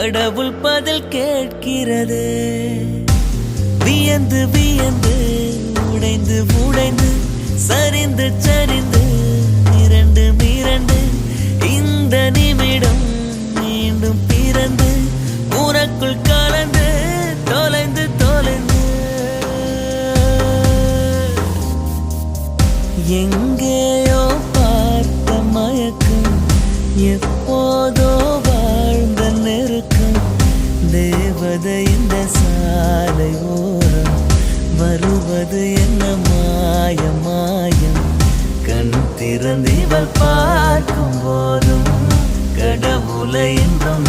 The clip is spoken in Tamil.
கடவுள் பதில் கேட்கிறது. வியந்து வியந்து உடைந்து உடைந்து சரிந்து சரிந்து மிரண்டு மிரண்டு இந்த நிமிடம் மீண்டும் பிறந்து உனக்குள் கலந்து தொலைந்து தொலைந்து எங்கேயோ பார்த்த மயக்கம் எப்போதோ வாழ்ந்த நெருக்கம் தேவதை இந்த சாலை ஓரம் வருவது என்ன மாயம் மாயம் கண் திறந்து இவள் பார்க்கும் போதும் கடவுளை என்றும்